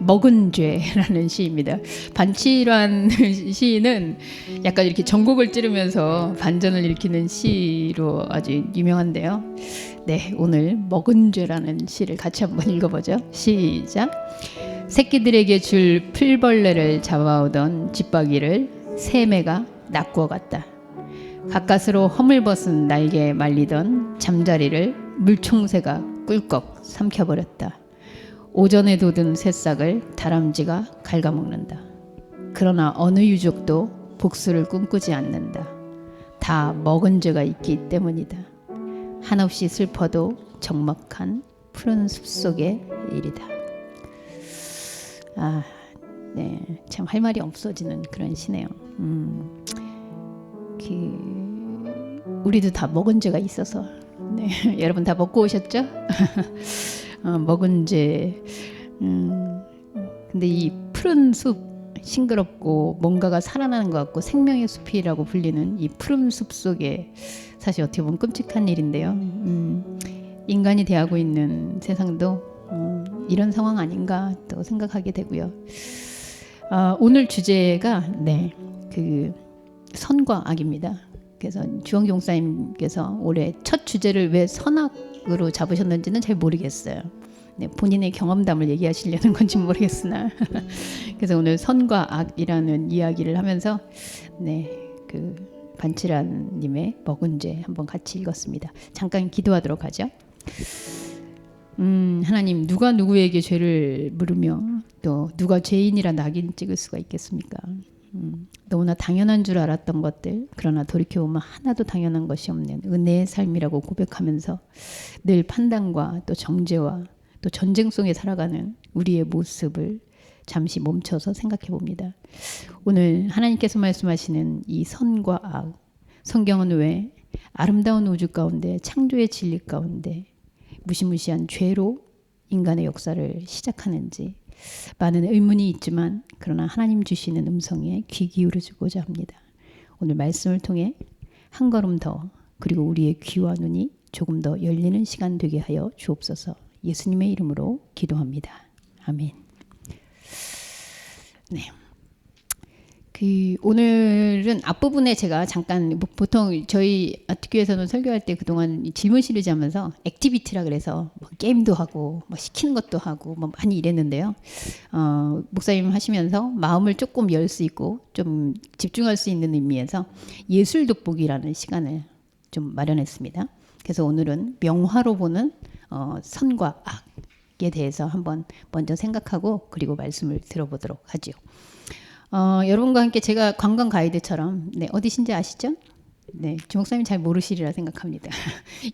먹은 죄라는 시입니다. 반치란 시인은 약간 이렇게 전곡을 찌르면서 반전을 일으키는 시로 아주 유명한데요. 네, 오늘 먹은 죄라는 시를 같이 한번 읽어보죠. 시작. 새끼들에게 줄 풀벌레를 잡아오던 쥐박이를 새매가 낚고 갔다. 가까스로 허물벗은 날개에 말리던 잠자리를 물총새가 꿀꺽 삼켜버렸다. 오전에 돋은 새싹을 다람쥐가 갉아먹는다. 그러나 어느 유족도 복수를 꿈꾸지 않는다. 다 먹은 죄가 있기 때문이다. 한없이 슬퍼도 적막한 푸른 숲속의 일이다. 아, 네, 참 할 말이 없어지는 그런 시네요. 우리도 다 먹은 죄가 있어서, 네, 여러분 다 먹고 오셨죠? 먹은 죄. 근데 이 푸른 숲, 싱그럽고 뭔가가 살아나는 것 같고 생명의 숲이라고 불리는 이 푸른 숲 속에 사실 어떻게 보면 끔찍한 일인데요. 인간이 대하고 있는 세상도 이런 상황 아닌가 또 생각하게 되고요. 오늘 주제가 그 선과 악입니다. 그래서 주원기 목사님께서 올해 첫 주제를 왜 선악으로 잡으셨는지는 잘 모르겠어요. 네, 본인의 경험담을 얘기하시려는 건지 모르겠으나 그래서 오늘 선과 악이라는 이야기를 하면서 그 반치란님의 먹은 죄 한번 같이 읽었습니다. 잠깐 기도하도록 하죠. 하나님, 누가 누구에게 죄를 물으며 또 누가 죄인이라 낙인 찍을 수가 있겠습니까? 너무나 당연한 줄 알았던 것들, 그러나 돌이켜보면 하나도 당연한 것이 없는 은혜의 삶이라고 고백하면서 늘 판단과 또 정죄와 또 전쟁 속에 살아가는 우리의 모습을 잠시 멈춰서 생각해 봅니다. 오늘 하나님께서 말씀하시는 이 선과 악, 성경은 왜 아름다운 우주 가운데 창조의 진리 가운데 무시무시한 죄로 인간의 역사를 시작하는지 많은 의문이 있지만 그러나 하나님 주시는 음성에 귀 기울여주고자 합니다. 오늘 말씀을 통해 한 걸음 더 그리고 우리의 귀와 눈이 조금 더 열리는 시간 되게 하여 주옵소서. 예수님의 이름으로 기도합니다. 아멘. 네. 오늘은 앞부분에 제가 잠깐 보통 저희 아트교에서는 설교할 때 그동안 질문 시리즈 하면서 액티비티라 그래서 뭐 게임도 하고 뭐 시키는 것도 하고 뭐 많이 이랬는데요. 목사님 하시면서 마음을 조금 열 수 있고 좀 집중할 수 있는 의미에서 예술 돋보기라는 시간을 좀 마련했습니다. 그래서 오늘은 명화로 보는 선과 악에 대해서 한번 먼저 생각하고 그리고 말씀을 들어보도록 하죠. 여러분과 함께 제가 관광 가이드처럼 어디신지 아시죠? 네, 주목사님 잘 모르시리라 생각합니다.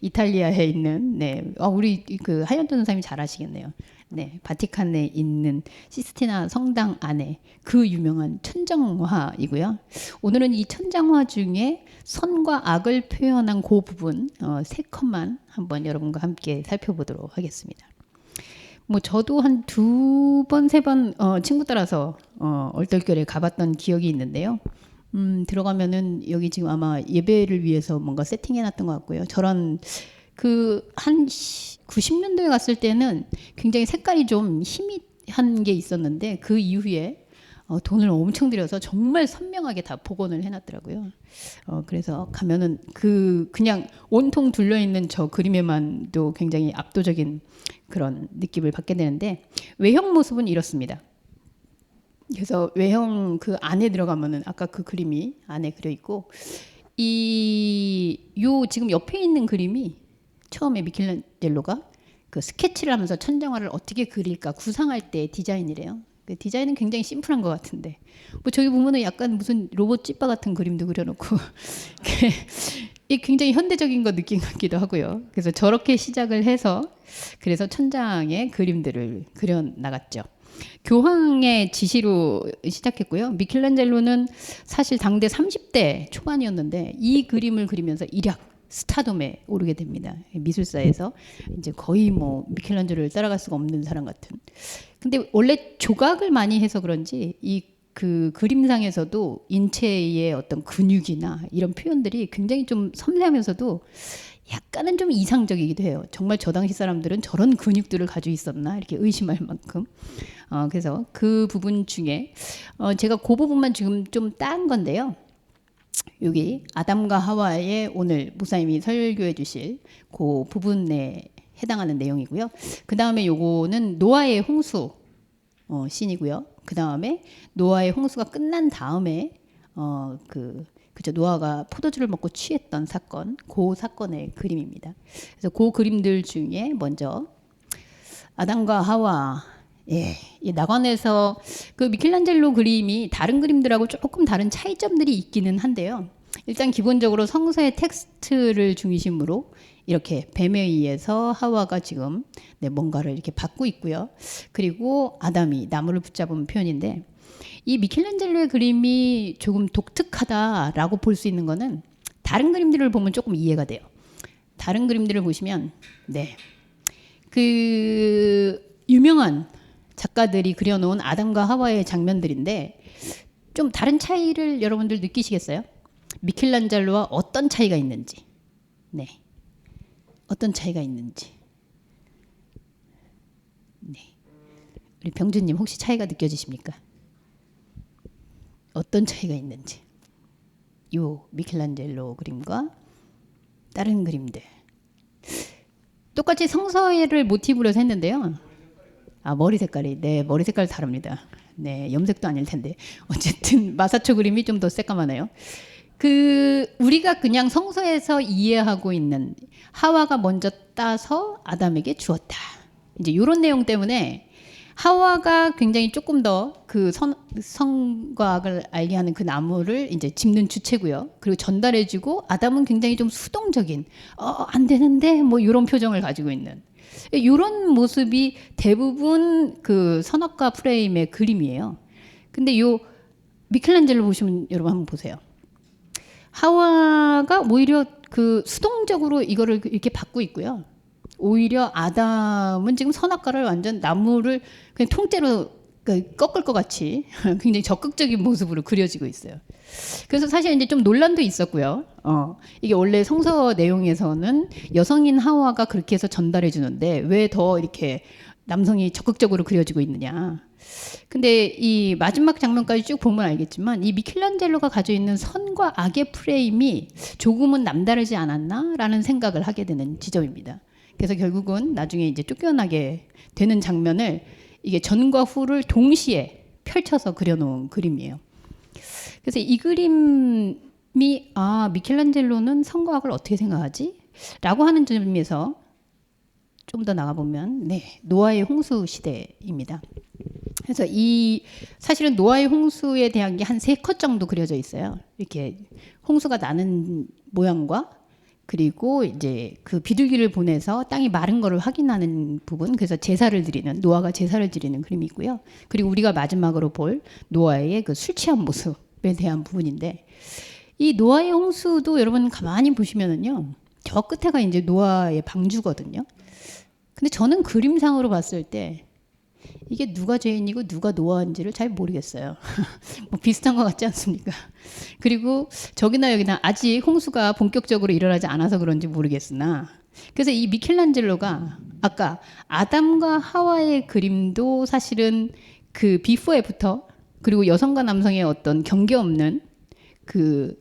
이탈리아에 있는 우리 그 하연돈 선생님이 잘 아시겠네요. 네, 바티칸에 있는 시스티나 성당 안에 그 유명한 천장화이고요. 오늘은 이 천장화 중에 선과 악을 표현한 그 부분 세 컷만 한번 여러분과 함께 살펴보도록 하겠습니다. 뭐 저도 한 2번, 3번 친구 따라서 얼떨결에 가봤던 기억이 있는데요. 들어가면은 여기 지금 아마 예배를 위해서 뭔가 세팅해놨던 것 같고요. 저런 한 90년도에 갔을 때는 굉장히 색깔이 좀 희미한 게 있었는데 그 이후에 돈을 엄청 들여서 정말 선명하게 다 복원을 해놨더라고요. 그래서 가면은 그냥 온통 둘러있는 저 그림에만도 굉장히 압도적인 그런 느낌을 받게 되는데 외형 모습은 이렇습니다. 그래서 외형 그 안에 들어가면은 아까 그 그림이 안에 그려 있고 요 지금 옆에 있는 그림이 처음에 미켈란젤로가 그 스케치를 하면서 천장화를 어떻게 그릴까 구상할 때 디자인이래요. 그 디자인은 굉장히 심플한 것 같은데 뭐 저기 보면은 약간 무슨 로봇 찌빠 같은 그림도 그려놓고 굉장히 현대적인 거 느낌 같기도 하고요. 그래서 저렇게 시작을 해서 그래서 천장에 그림들을 그려 나갔죠. 교황의 지시로 시작했고요. 미켈란젤로는 사실 당대 30대 초반이었는데 이 그림을 그리면서 일약 스타덤에 오르게 됩니다. 미술사에서 이제 거의 뭐 미켈란젤로를 따라갈 수가 없는 사람 같은. 근데 원래 조각을 많이 해서 그런지 그 그림상에서도 인체의 어떤 근육이나 이런 표현들이 굉장히 좀 섬세하면서도 약간은 좀 이상적이기도 해요. 정말 저 당시 사람들은 저런 근육들을 가지고 있었나 이렇게 의심할 만큼. 그래서 그 부분 중에 제가 그 부분만 지금 좀 딴 건데요. 여기 아담과 하와의 오늘 목사님이 설교해 주실 그 부분에 해당하는 내용이고요. 그 다음에 요거는 노아의 홍수 씬이고요. 그 다음에 노아의 홍수가 끝난 다음에 그죠, 노아가 포도주를 먹고 취했던 사건, 그 사건의 그림입니다. 그래서 그 그림들 중에 먼저 아담과 하와, 이 낙원에서 그 미켈란젤로 그림이 다른 그림들하고 조금 다른 차이점들이 있기는 한데요. 일단 기본적으로 성서의 텍스트를 중심으로 이렇게 뱀에 의해서 하와가 지금 뭔가를 이렇게 받고 있고요. 그리고 아담이 나무를 붙잡은 표현인데, 이 미켈란젤로의 그림이 조금 독특하다라고 볼 수 있는 거는 다른 그림들을 보면 조금 이해가 돼요. 다른 그림들을 보시면 그 유명한 작가들이 그려놓은 아담과 하와의 장면들인데 좀 다른 차이를 여러분들 느끼시겠어요? 미켈란젤로와 어떤 차이가 있는지, 어떤 차이가 있는지. 우리 병주님 혹시 차이가 느껴지십니까? 어떤 차이가 있는지. 요 미켈란젤로 그림과 다른 그림들. 똑같이 성서를 모티브로 해서 했는데요. 머리 색깔이, 머리 색깔 다릅니다. 염색도 아닐 텐데. 어쨌든 마사초 그림이 좀 더 새까마네요. 우리가 그냥 성서에서 이해하고 있는 하와가 먼저 따서 아담에게 주었다. 이제 이런 내용 때문에 하와가 굉장히 조금 더 그 성과학을 알게 하는 그 나무를 이제 짚는 주체고요. 그리고 전달해주고 아담은 굉장히 좀 수동적인, 안 되는데 뭐 이런 표정을 가지고 있는 이런 모습이 대부분 그 선악과 프레임의 그림이에요. 근데 요 미켈란젤로 보시면 여러분 한번 보세요. 하와가 오히려 그 수동적으로 이거를 이렇게 받고 있고요. 오히려 아담은 지금 선악과를 완전 나무를 그냥 통째로 꺾을 것 같이 굉장히 적극적인 모습으로 그려지고 있어요. 그래서 사실 이제 좀 논란도 있었고요. 이게 원래 성서 내용에서는 여성인 하와가 그렇게 해서 전달해 주는데 왜 더 이렇게 남성이 적극적으로 그려지고 있느냐. 근데 이 마지막 장면까지 쭉 보면 알겠지만 이 미켈란젤로가 가지고 있는 선과 악의 프레임이 조금은 남다르지 않았나라는 생각을 하게 되는 지점입니다. 그래서 결국은 나중에 이제 쫓겨나게 되는 장면을 이게 전과 후를 동시에 펼쳐서 그려놓은 그림이에요. 그래서 이 그림이 미켈란젤로는 선과 악을 어떻게 생각하지? 라고 하는 점에서 좀 더 나가보면 노아의 홍수 시대입니다. 그래서 사실은 노아의 홍수에 대한 게 한 3컷 정도 그려져 있어요. 이렇게 홍수가 나는 모양과 그리고 이제 그 비둘기를 보내서 땅이 마른 거를 확인하는 부분, 그래서 제사를 드리는, 노아가 제사를 드리는 그림이 있고요. 그리고 우리가 마지막으로 볼 노아의 그 술 취한 모습에 대한 부분인데, 이 노아의 홍수도 여러분 가만히 보시면은요, 저 끝에가 이제 노아의 방주거든요. 근데 저는 그림상으로 봤을 때 이게 누가 죄인이고 누가 노아인지를 잘 모르겠어요. 뭐 비슷한 것 같지 않습니까? 그리고 저기나 여기나 아직 홍수가 본격적으로 일어나지 않아서 그런지 모르겠으나, 그래서 이 미켈란젤로가 아까 아담과 하와의 그림도 사실은 그 비포 애프터, 그리고 여성과 남성의 어떤 경계 없는 그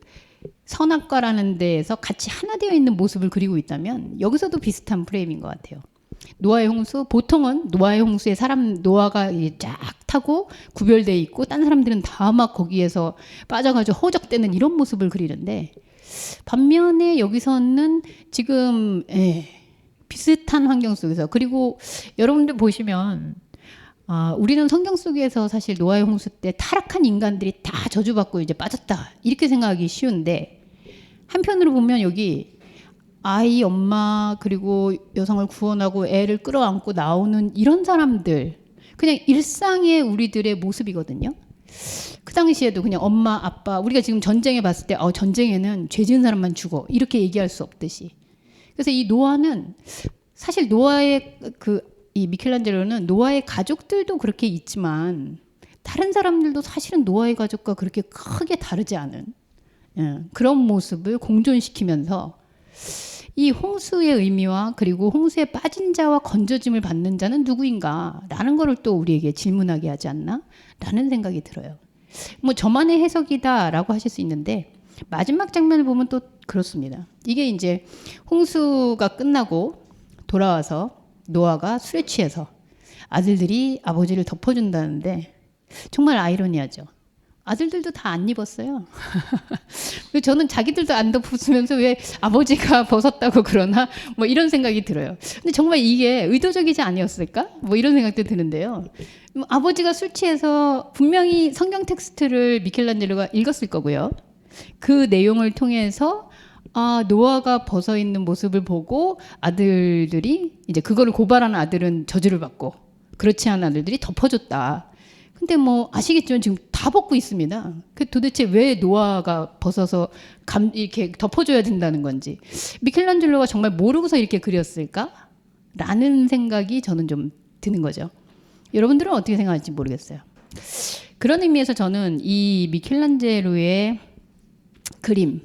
선악과라는 데에서 같이 하나 되어 있는 모습을 그리고 있다면 여기서도 비슷한 프레임인 것 같아요. 노아의 홍수, 보통은 노아의 홍수에 노아가 쫙 타고 구별되어 있고 딴 사람들은 다 막 거기에서 빠져가지고 허우적대는 이런 모습을 그리는데, 반면에 여기서는 지금 비슷한 환경 속에서, 그리고 여러분들 보시면 우리는 성경 속에서 사실 노아의 홍수 때 타락한 인간들이 다 저주받고 이제 빠졌다 이렇게 생각하기 쉬운데, 한편으로 보면 여기 아이, 엄마, 그리고 여성을 구원하고 애를 끌어안고 나오는 이런 사람들, 그냥 일상의 우리들의 모습이거든요. 그 당시에도 그냥 엄마, 아빠, 우리가 지금 전쟁에 봤을 때 전쟁에는 죄 지은 사람만 죽어 이렇게 얘기할 수 없듯이. 그래서 이 노아는 사실 이 미켈란젤로는 노아의 가족들도 그렇게 있지만 다른 사람들도 사실은 노아의 가족과 그렇게 크게 다르지 않은 그런 모습을 공존시키면서 이 홍수의 의미와 그리고 홍수에 빠진 자와 건져짐을 받는 자는 누구인가? 라는 거를 또 우리에게 질문하게 하지 않나? 라는 생각이 들어요. 뭐 저만의 해석이다라고 하실 수 있는데 마지막 장면을 보면 또 그렇습니다. 이게 이제 홍수가 끝나고 돌아와서 노아가 술에 취해서 아들들이 아버지를 덮어준다는데 정말 아이러니하죠. 아들들도 다 안 입었어요. 저는 자기들도 안 덮었으면서 왜 아버지가 벗었다고 그러나 뭐 이런 생각이 들어요. 근데 정말 이게 의도적이지 아니었을까? 뭐 이런 생각도 드는데요. 아버지가 술 취해서 분명히 성경 텍스트를 미켈란젤로가 읽었을 거고요. 그 내용을 통해서 노아가 벗어 있는 모습을 보고 아들들이 이제 그거를 고발하는 아들은 저주를 받고 그렇지 않은 아들들이 덮어줬다. 근데 뭐 아시겠지만 지금 다 벗고 있습니다. 그 도대체 왜 노아가 벗어서 이렇게 덮어줘야 된다는 건지 미켈란젤로가 정말 모르고서 이렇게 그렸을까? 라는 생각이 저는 좀 드는 거죠. 여러분들은 어떻게 생각할지 모르겠어요. 그런 의미에서 저는 이 미켈란젤로의 그림,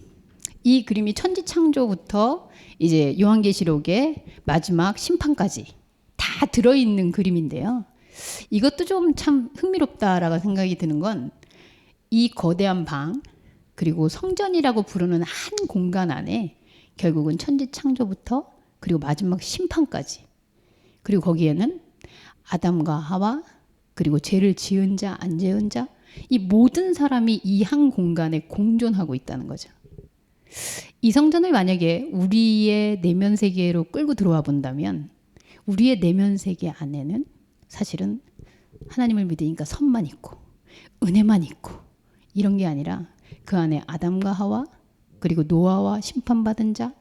이 그림이 천지창조부터 이제 요한계시록의 마지막 심판까지 다 들어있는 그림인데요. 이것도 좀 참 흥미롭다라고 생각이 드는 건 이 거대한 방 그리고 성전이라고 부르는 한 공간 안에 결국은 천지창조부터 그리고 마지막 심판까지 그리고 거기에는 아담과 하와 그리고 죄를 지은 자, 안 지은 자 이 모든 사람이 이 한 공간에 공존하고 있다는 거죠. 이 성전을 만약에 우리의 내면 세계로 끌고 들어와 본다면 우리의 내면 세계 안에는 사실은 하나님을 믿으니까 선만 있고 은혜만 있고 이런 게 아니라 그 안에 아담과 하와 그리고 노아와 심판받은 자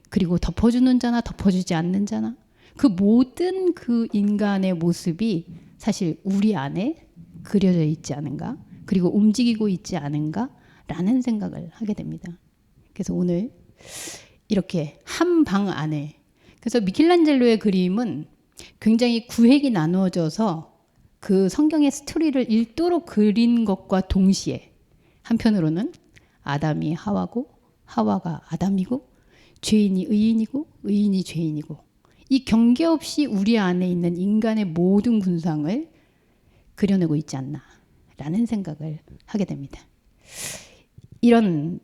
그리고 덮어주는 자나 덮어주지 않는 자나 그 모든 그 인간의 모습이 사실 우리 안에 그려져 있지 않은가 그리고 움직이고 있지 않은가 라는 생각을 하게 됩니다. 그래서 오늘 이렇게 한 방 안에 그래서 미켈란젤로의 그림은 굉장히 구획이 나누어져서 그 성경의 스토리를 읽도록 그린 것과 동시에 한편으로는 아담이 하와고 하와가 아담이고 죄인이 의인이고 의인이 죄인이고 이 경계 없이 우리 안에 있는 인간의 모든 군상을 그려내고 있지 않나라는 생각을 하게 됩니다. 이런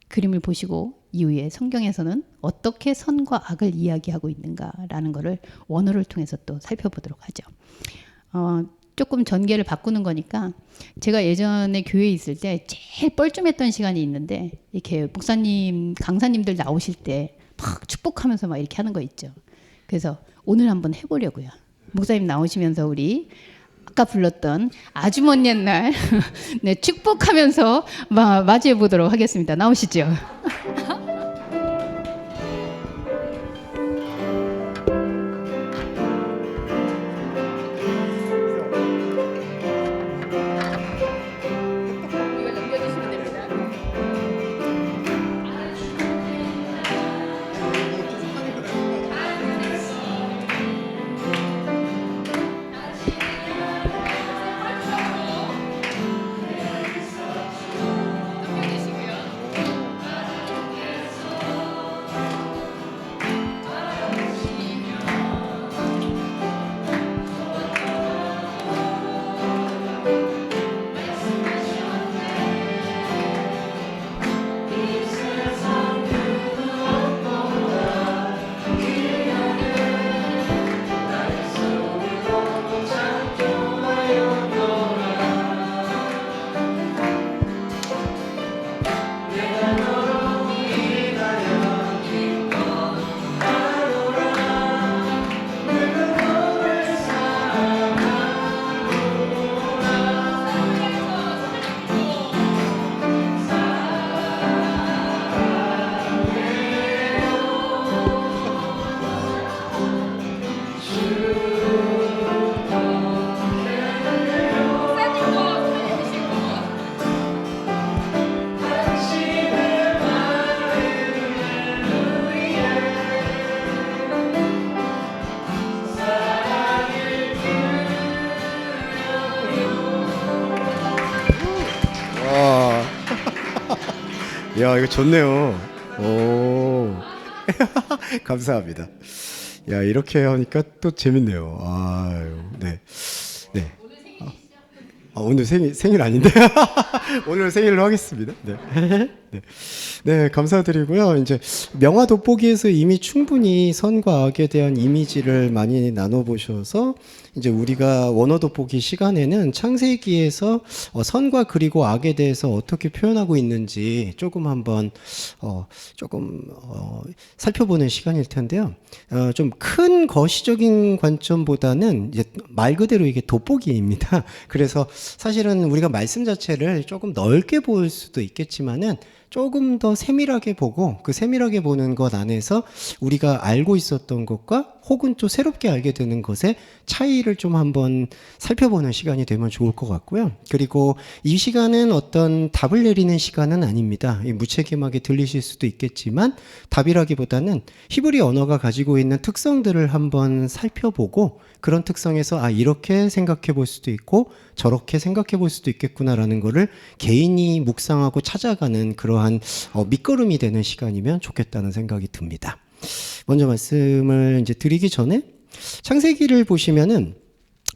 그림을 보시고 이후에 성경에서는 어떻게 선과 악을 이야기하고 있는가라는 것을 원어를 통해서 또 살펴보도록 하죠. 조금 전개를 바꾸는 거니까 제가 예전에 교회에 있을 때 제일 뻘쭘했던 시간이 있는데 이렇게 목사님, 강사님들 나오실 때 막 축복하면서 막 이렇게 하는 거 있죠. 그래서 오늘 한번 해보려고요. 목사님 나오시면서 우리 아까 불렀던 아주 먼 옛날 네, 축복하면서 맞이해 보도록 하겠습니다. 나오시죠. 야, 이거 좋네요. 오. 감사합니다. 야, 이렇게 하니까 또 재밌네요. 아유, 네. 네. 오늘 생일 아닌데? 오늘 생일로 하겠습니다. 네. 네. 네, 감사드리고요. 이제 명화 돋보기에서 이미 충분히 선과 악에 대한 이미지를 많이 나눠보셔서 이제 우리가 원어 돋보기 시간에는 창세기에서 선과 그리고 악에 대해서 어떻게 표현하고 있는지 조금 한번 살펴보는 시간일 텐데요. 좀 큰 거시적인 관점보다는 이제 말 그대로 이게 돋보기입니다. 그래서 사실은 우리가 말씀 자체를 조금 넓게 볼 수도 있겠지만은 조금 더 세밀하게 보고 그 세밀하게 보는 것 안에서 우리가 알고 있었던 것과 혹은 또 새롭게 알게 되는 것의 차이를 좀 한번 살펴보는 시간이 되면 좋을 것 같고요. 그리고 이 시간은 어떤 답을 내리는 시간은 아닙니다. 무책임하게 들리실 수도 있겠지만 답이라기보다는 히브리 언어가 가지고 있는 특성들을 한번 살펴보고 그런 특성에서 이렇게 생각해 볼 수도 있고 저렇게 생각해 볼 수도 있겠구나라는 거를 개인이 묵상하고 찾아가는 그러한 밑거름이 되는 시간이면 좋겠다는 생각이 듭니다. 먼저 말씀을 이제 드리기 전에 창세기를 보시면은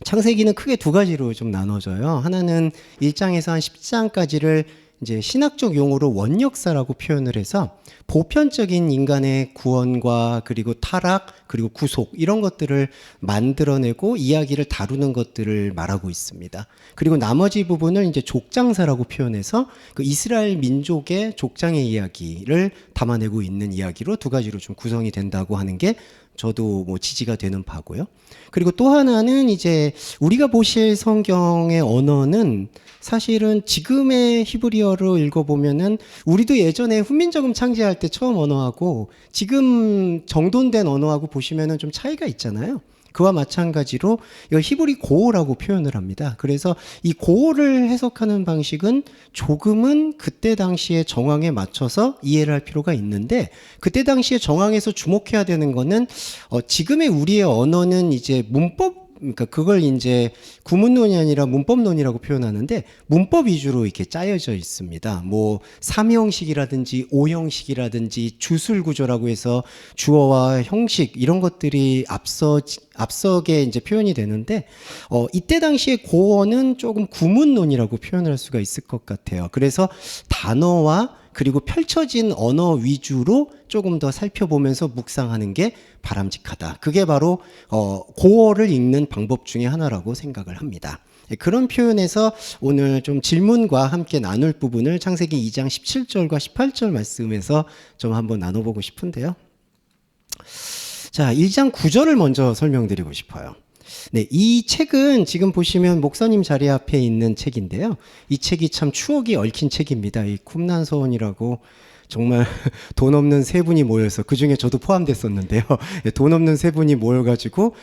창세기는 크게 두 가지로 좀 나눠져요. 하나는 1장에서 한 10장까지를 이제 신학적 용어로 원역사라고 표현을 해서 보편적인 인간의 구원과 그리고 타락 그리고 구속 이런 것들을 만들어내고 이야기를 다루는 것들을 말하고 있습니다. 그리고 나머지 부분을 이제 족장사라고 표현해서 그 이스라엘 민족의 족장의 이야기를 담아내고 있는 이야기로 두 가지로 좀 구성이 된다고 하는 게 저도 뭐 지지가 되는 바고요. 그리고 또 하나는 이제 우리가 보실 성경의 언어는 사실은 지금의 히브리어로 읽어보면은 우리도 예전에 훈민정음 창제할 때 처음 언어하고 지금 정돈된 언어하고 보시면은 좀 차이가 있잖아요. 그와 마찬가지로 이걸 히브리 고어라고 표현을 합니다. 그래서 이 고어를 해석하는 방식은 조금은 그때 당시의 정황에 맞춰서 이해를 할 필요가 있는데 그때 당시의 정황에서 주목해야 되는 거는 지금의 우리의 언어는 이제 문법 그러니까 그걸 이제 구문론이 아니라 문법론이라고 표현하는데 문법 위주로 이렇게 짜여져 있습니다. 뭐 3형식이라든지 5형식이라든지 주술 구조라고 해서 주어와 형식 이런 것들이 앞서게 이제 표현이 되는데 이때 당시에 고어는 조금 구문론이라고 표현할 수가 있을 것 같아요. 그래서 단어와 그리고 펼쳐진 언어 위주로 조금 더 살펴보면서 묵상하는 게 바람직하다. 그게 바로 고어를 읽는 방법 중에 하나라고 생각을 합니다. 그런 표현에서 오늘 좀 질문과 함께 나눌 부분을 창세기 2장 17절과 18절 말씀에서 좀 한번 나눠보고 싶은데요. 자, 1장 9절을 먼저 설명드리고 싶어요. 네, 이 책은 지금 보시면 목사님 자리 앞에 있는 책인데요. 이 책이 참 추억이 얽힌 책입니다. 이 쿰난서원이라고 정말 돈 없는 세 분이 모여서 그중에 저도 포함됐었는데요. 돈 없는 세 분이 모여가지고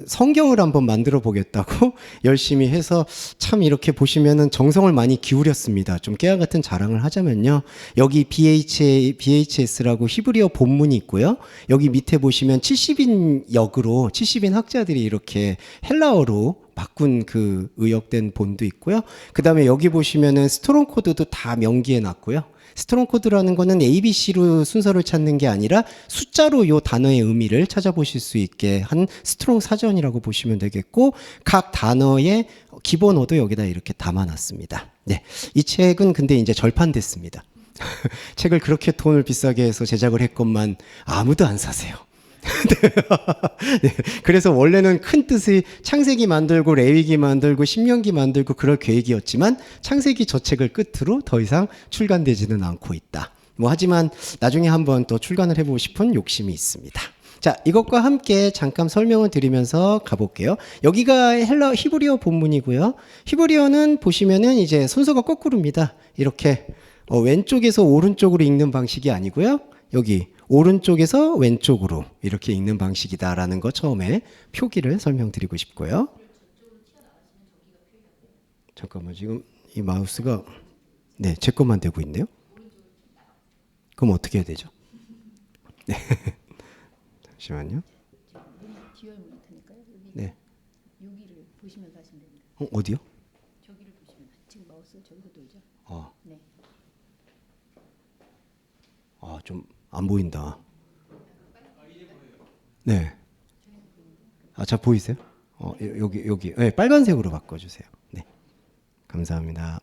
성경을 한번 만들어 보겠다고 열심히 해서 참 이렇게 보시면은 정성을 많이 기울였습니다. 좀 깨알 같은 자랑을 하자면요. 여기 BHS라고 히브리어 본문이 있고요. 여기 밑에 보시면 70인 역으로 70인 학자들이 이렇게 헬라어로 바꾼 그 의역된 본도 있고요. 그 다음에 여기 보시면은 스트롱 코드도 다 명기해 놨고요. 스트롱 코드라는 거는 ABC로 순서를 찾는 게 아니라 숫자로 요 단어의 의미를 찾아보실 수 있게 한 스트롱 사전이라고 보시면 되겠고 각 단어의 기본어도 여기다 이렇게 담아놨습니다. 네, 이 책은 근데 이제 절판됐습니다. 책을 그렇게 돈을 비싸게 해서 제작을 했건만 아무도 안 사세요. 네, 그래서 원래는 큰 뜻이 창세기 만들고 레위기 만들고 신명기 만들고 그럴 계획이었지만 창세기 저 책을 끝으로 더 이상 출간되지는 않고 있다. 뭐 하지만 나중에 한번 또 출간을 해보고 싶은 욕심이 있습니다. 자, 이것과 함께 잠깐 설명을 드리면서 가볼게요. 여기가 히브리어 본문이고요. 히브리어는 보시면은 이제 순서가 거꾸로입니다. 이렇게 왼쪽에서 오른쪽으로 읽는 방식이 아니고요. 여기 오른쪽에서 왼쪽으로 이렇게 읽는 방식이다라는 거 처음에 표기를 설명드리고 싶고요. 잠깐만 지금 이 마우스가 네, 제 것만 되고 있네요. 그럼 어떻게 해야 되죠? 네. 잠시만요. 네. 여기를 보시면서 하시면 됩니다. 어디요? 저기를 보시면 지금 마우스 저기로 돌죠. 네. 좀 안 보인다. 네. 아, 자 보이세요? 여기 네, 빨간색으로 바꿔주세요. 네, 감사합니다.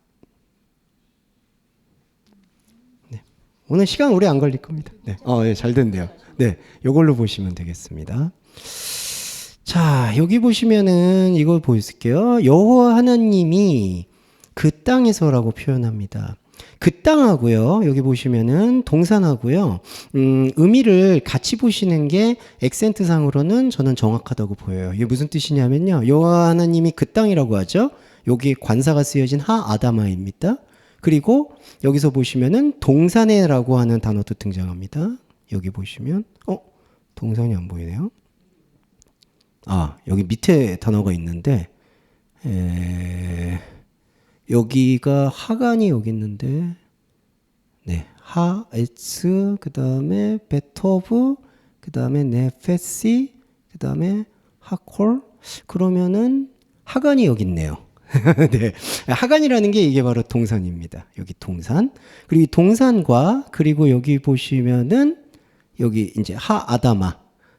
네, 오늘 시간 오래 안 걸릴 겁니다. 네, 네, 잘 됐네요. 네, 요걸로 보시면 되겠습니다. 자, 여기 보시면은 이걸 보여줄게요. 여호와 하나님이 그 땅에서라고 표현합니다. 그 땅하고요. 여기 보시면은 동산하고요. 의미를 같이 보시는 게 액센트 상으로는 저는 정확하다고 보여요. 이게 무슨 뜻이냐면요. 여호와 하나님이 그 땅이라고 하죠. 여기 관사가 쓰여진 하 아다마입니다. 그리고 여기서 보시면은 동산에라고 하는 단어도 등장합니다. 여기 보시면 동산이 안 보이네요. 아, 여기 밑에 단어가 있는데 여기가 하간이 여기 있는데 네, 하, 에츠, 그 다음에 베토브, 그 다음에 네페시, 그 다음에 하콜. 그러면은 하간이 여기 있네요. 네, 하간이라는 게 이게 바로 동산입니다. 여기 동산. 그리고 이 동산과 그리고 여기 보시면은 여기 이제 하 아다마.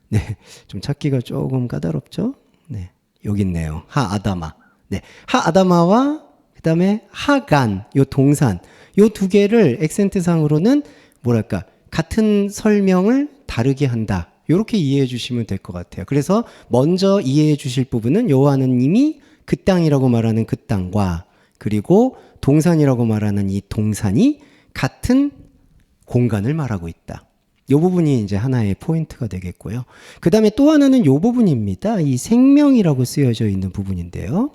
네, 좀 찾기가 조금 까다롭죠. 네, 여기 있네요. 하 아다마. 네, 하 아다마와 그 다음에 하간, 요 동산, 요 두 개를 액센트 상으로는 뭐랄까 같은 설명을 다르게 한다. 이렇게 이해해 주시면 될 것 같아요. 그래서 먼저 이해해 주실 부분은 여호와 하나님이 그 땅이라고 말하는 그 땅과 그리고 동산이라고 말하는 이 동산이 같은 공간을 말하고 있다. 이 부분이 이제 하나의 포인트가 되겠고요. 그 다음에 또 하나는 이 부분입니다. 이 생명이라고 쓰여져 있는 부분인데요.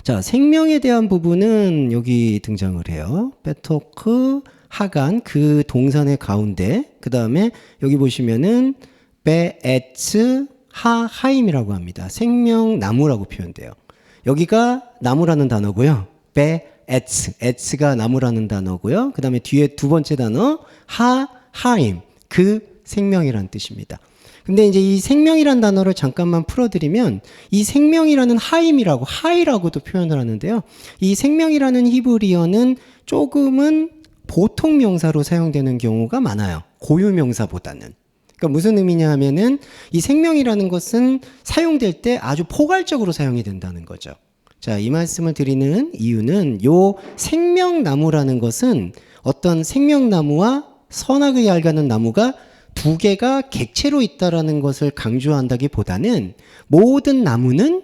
자, 생명에 대한 부분은 여기 등장을 해요. 베토크, 하간, 그 동산의 가운데. 그 다음에 여기 보시면은 베에츠, 하하임이라고 합니다. 생명나무라고 표현돼요. 여기가 나무라는 단어고요. 베에츠, 에츠가 나무라는 단어고요. 그 다음에 뒤에 두 번째 단어 하하임, 그 생명이라는 뜻입니다. 근데 이제 이 생명이란 단어를 잠깐만 풀어드리면 이 생명이라는 하임이라고 하이라고도 표현을 하는데요. 이 생명이라는 히브리어는 조금은 보통 명사로 사용되는 경우가 많아요. 고유 명사보다는. 그러니까 무슨 의미냐 하면은 이 생명이라는 것은 사용될 때 아주 포괄적으로 사용이 된다는 거죠. 자, 이 말씀을 드리는 이유는 요 생명나무라는 것은 어떤 생명나무와 선악의 알가는 나무가 두 개가 객체로 있다라는 것을 강조한다기보다는 모든 나무는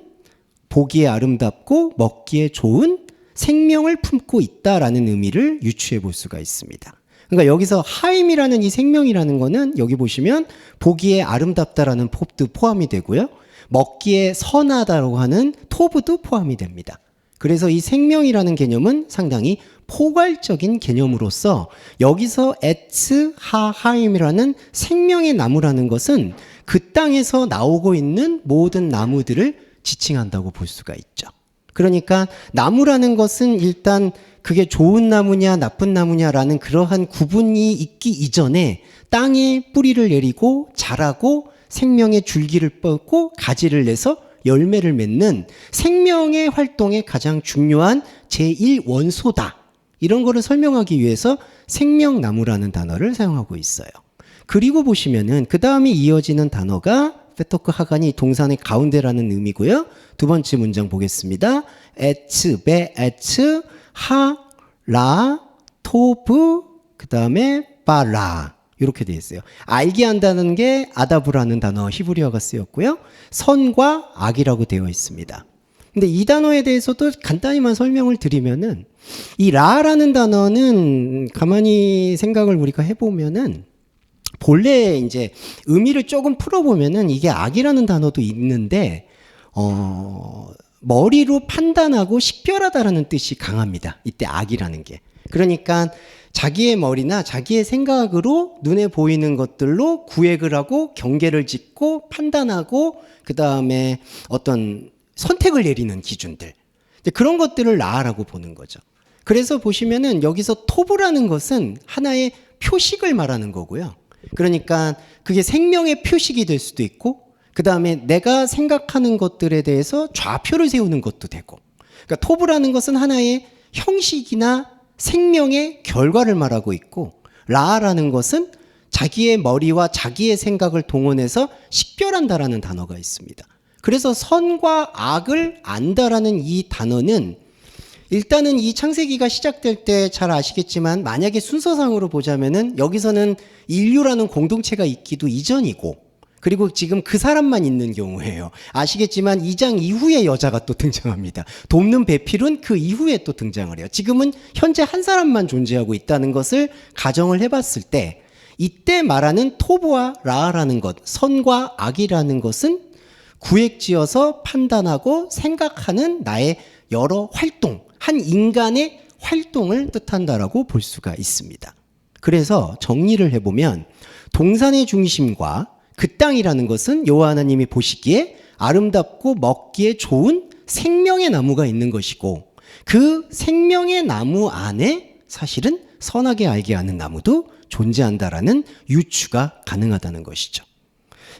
보기에 아름답고 먹기에 좋은 생명을 품고 있다라는 의미를 유추해 볼 수가 있습니다. 그러니까 여기서 하임이라는 이 생명이라는 거는 여기 보시면 보기에 아름답다라는 법도 포함이 되고요. 먹기에 선하다라고 하는 토브도 포함이 됩니다. 그래서 이 생명이라는 개념은 상당히 포괄적인 개념으로서 여기서 에츠 하하임이라는 생명의 나무라는 것은 그 땅에서 나오고 있는 모든 나무들을 지칭한다고 볼 수가 있죠. 그러니까 나무라는 것은 일단 그게 좋은 나무냐 나쁜 나무냐라는 그러한 구분이 있기 이전에 땅에 뿌리를 내리고 자라고 생명의 줄기를 뻗고 가지를 내서 열매를 맺는 생명의 활동에 가장 중요한 제1원소다. 이런 거를 설명하기 위해서 생명나무라는 단어를 사용하고 있어요. 그리고 보시면은 그 다음에 이어지는 단어가 페토크 하간이 동산의 가운데라는 의미고요. 두 번째 문장 보겠습니다. 에츠, 베, 에츠, 하, 라, 토브, 그 다음에 바라. 이렇게 되어 있어요. 알게 한다는 게 아다브라는 단어 히브리어가 쓰였고요. 선과 악이라고 되어 있습니다. 근데 이 단어에 대해서도 간단히만 설명을 드리면은 이 라라는 단어는 가만히 생각을 우리가 해보면은 본래 이제 의미를 조금 풀어보면은 이게 악이라는 단어도 있는데 머리로 판단하고 식별하다라는 뜻이 강합니다. 이때 악이라는 게. 그러니까 자기의 머리나 자기의 생각으로 눈에 보이는 것들로 구획을 하고 경계를 짓고 판단하고 그 다음에 어떤 선택을 내리는 기준들. 그런 것들을 라라고 보는 거죠. 그래서 보시면은 여기서 토브라는 것은 하나의 표식을 말하는 거고요. 그러니까 그게 생명의 표식이 될 수도 있고 그 다음에 내가 생각하는 것들에 대해서 좌표를 세우는 것도 되고 그러니까 토브라는 것은 하나의 형식이나 생명의 결과를 말하고 있고 라라는 것은 자기의 머리와 자기의 생각을 동원해서 식별한다라는 단어가 있습니다. 그래서 선과 악을 안다라는 이 단어는 일단은 이 창세기가 시작될 때 잘 아시겠지만 만약에 순서상으로 보자면은 여기서는 인류라는 공동체가 있기도 이전이고 그리고 지금 그 사람만 있는 경우예요. 아시겠지만 2장 이후에 여자가 또 등장합니다. 돕는 배필은 그 이후에 또 등장을 해요. 지금은 현재 한 사람만 존재하고 있다는 것을 가정을 해봤을 때 이때 말하는 토브와 라라는 것, 선과 악이라는 것은 구획지어서 판단하고 생각하는 나의 여러 활동, 한 인간의 활동을 뜻한다라고 볼 수가 있습니다. 그래서 정리를 해보면 동산의 중심과 그 땅이라는 것은 여호와 하나님이 보시기에 아름답고 먹기에 좋은 생명의 나무가 있는 것이고 그 생명의 나무 안에 사실은 선하게 알게 하는 나무도 존재한다라는 유추가 가능하다는 것이죠.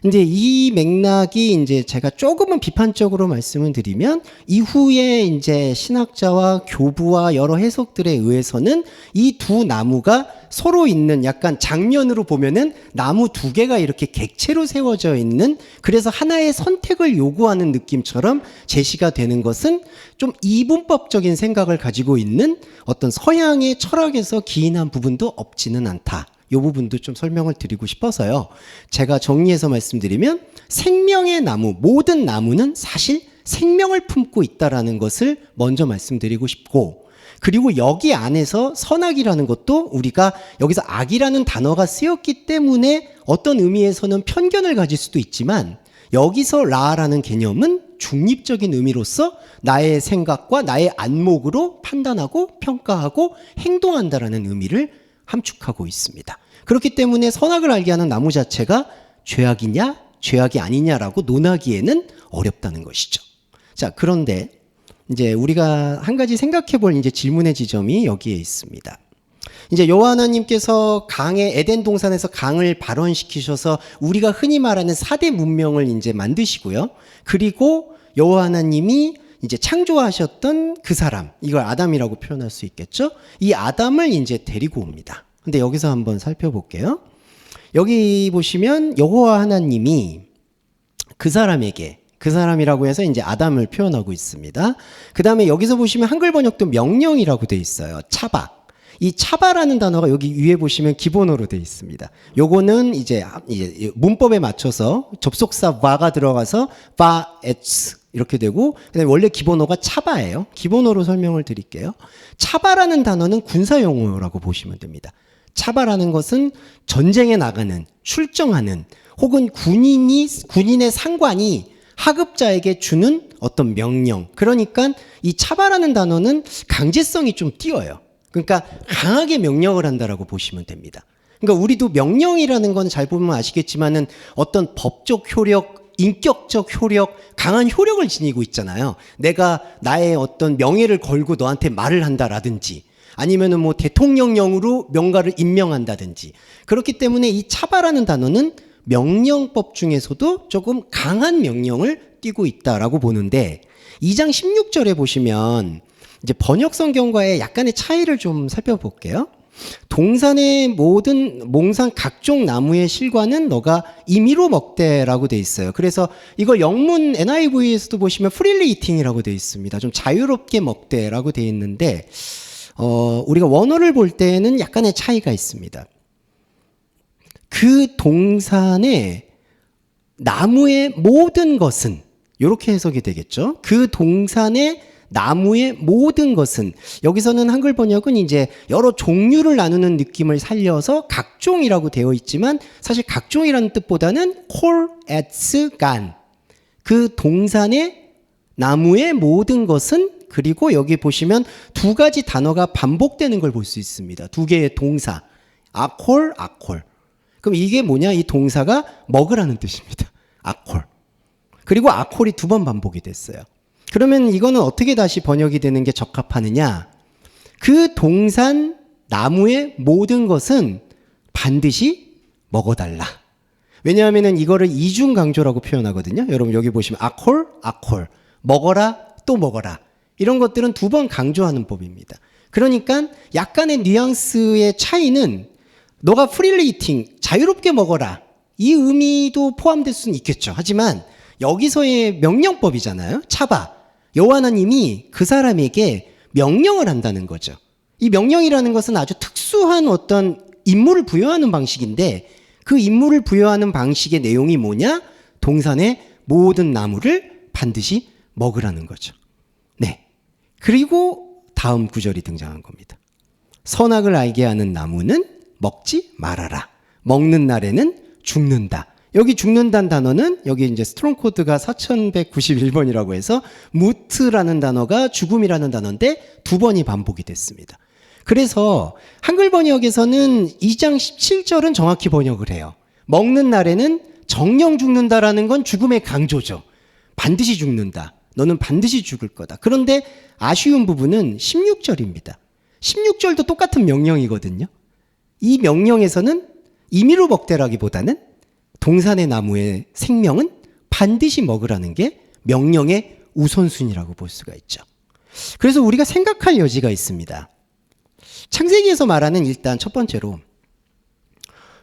근데 이 맥락이 이제 제가 조금은 비판적으로 말씀을 드리면 이후에 이제 신학자와 교부와 여러 해석들에 의해서는 이 두 나무가 서로 있는 약간 장면으로 보면은 나무 두 개가 이렇게 객체로 세워져 있는 그래서 하나의 선택을 요구하는 느낌처럼 제시가 되는 것은 좀 이분법적인 생각을 가지고 있는 어떤 서양의 철학에서 기인한 부분도 없지는 않다. 이 부분도 좀 설명을 드리고 싶어서요. 제가 정리해서 말씀드리면 생명의 나무, 모든 나무는 사실 생명을 품고 있다라는 것을 먼저 말씀드리고 싶고 그리고 여기 안에서 선악이라는 것도 우리가 여기서 악이라는 단어가 쓰였기 때문에 어떤 의미에서는 편견을 가질 수도 있지만 여기서 라라는 개념은 중립적인 의미로서 나의 생각과 나의 안목으로 판단하고 평가하고 행동한다라는 의미를 함축하고 있습니다. 그렇기 때문에 선악을 알게 하는 나무 자체가 죄악이냐 죄악이 아니냐라고 논하기에는 어렵다는 것이죠. 자, 그런데 이제 우리가 한 가지 생각해 볼 이제 질문의 지점이 여기에 있습니다. 이제 여호와 하나님께서 강의 에덴 동산에서 강을 발원시키셔서 우리가 흔히 말하는 4대 문명을 이제 만드시고요. 그리고 여호와 하나님이 이제 창조하셨던 그 사람, 이걸 아담이라고 표현할 수 있겠죠? 이 아담을 이제 데리고 옵니다. 근데 여기서 한번 살펴볼게요. 여기 보시면 여호와 하나님이 그 사람에게 그 사람이라고 해서 이제 아담을 표현하고 있습니다. 그 다음에 여기서 보시면 한글 번역도 명령이라고 돼 있어요. 차바. 이 차바라는 단어가 여기 위에 보시면 기본어로 돼 있습니다. 요거는 이제 문법에 맞춰서 접속사 바가 들어가서 바 에츠 이렇게 되고 그다음에 원래 기본어가 차바예요. 기본어로 설명을 드릴게요. 차바라는 단어는 군사 용어라고 보시면 됩니다. 차바라는 것은 전쟁에 나가는 출정하는 혹은 군인의 상관이 하급자에게 주는 어떤 명령. 그러니까 이 차바라는 단어는 강제성이 좀 띄어요. 그러니까 강하게 명령을 한다라고 보시면 됩니다. 그러니까 우리도 명령이라는 건 잘 보면 아시겠지만은 어떤 법적 효력, 인격적 효력, 강한 효력을 지니고 있잖아요. 내가 나의 어떤 명예를 걸고 너한테 말을 한다라든지 아니면은 뭐 대통령령으로 명가를 임명한다든지 그렇기 때문에 이 차바라는 단어는 명령법 중에서도 조금 강한 명령을 띠고 있다라고 보는데 2장 16절에 보시면 이제 번역 성경과의 약간의 차이를 좀 살펴볼게요. 동산의 모든 몽산 각종 나무의 실과는 너가 임의로 먹되라고 돼 있어요. 그래서 이걸 영문 NIV에서도 보시면 freely eating이라고 돼 있습니다. 좀 자유롭게 먹되라고 돼 있는데 우리가 원어를 볼 때는 약간의 차이가 있습니다. 그 동산의 나무의 모든 것은 이렇게 해석이 되겠죠. 그 동산의 나무의 모든 것은 여기서는 한글 번역은 이제 여러 종류를 나누는 느낌을 살려서 각종이라고 되어 있지만 사실 각종이라는 뜻보다는 콜 에츠 간 그 동산의 나무의 모든 것은 그리고 여기 보시면 두 가지 단어가 반복되는 걸 볼 수 있습니다. 두 개의 동사 아콜 아콜. 그럼 이게 뭐냐? 이 동사가 먹으라는 뜻입니다. 아콜. 그리고 아콜이 두 번 반복이 됐어요. 그러면 이거는 어떻게 다시 번역이 되는 게 적합하느냐? 그 동산 나무의 모든 것은 반드시 먹어달라. 왜냐하면 이거를 이중 강조라고 표현하거든요. 여러분 여기 보시면 아콜, 아콜. 먹어라, 또 먹어라. 이런 것들은 두 번 강조하는 법입니다. 그러니까 약간의 뉘앙스의 차이는 너가 프리리 이팅, 자유롭게 먹어라. 이 의미도 포함될 수는 있겠죠. 하지만 여기서의 명령법이잖아요. 차바. 여호와 하나님이 그 사람에게 명령을 한다는 거죠. 이 명령이라는 것은 아주 특수한 어떤 임무를 부여하는 방식인데 그 임무를 부여하는 방식의 내용이 뭐냐? 동산의 모든 나무를 반드시 먹으라는 거죠. 네. 그리고 다음 구절이 등장한 겁니다. 선악을 알게 하는 나무는 먹지 말아라. 먹는 날에는 죽는다. 여기 죽는다는 단어는 여기 이제 스트롱 코드가 4191번이라고 해서 무트라는 단어가 죽음이라는 단어인데 두 번이 반복이 됐습니다. 그래서 한글 번역에서는 2장 17절은 정확히 번역을 해요. 먹는 날에는 정령 죽는다라는 건 죽음의 강조죠. 반드시 죽는다. 너는 반드시 죽을 거다. 그런데 아쉬운 부분은 16절입니다. 16절도 똑같은 명령이거든요. 이 명령에서는 임의로 먹되라기보다는 동산의 나무의 생명은 반드시 먹으라는 게 명령의 우선순위라고 볼 수가 있죠. 그래서 우리가 생각할 여지가 있습니다. 창세기에서 말하는 일단 첫 번째로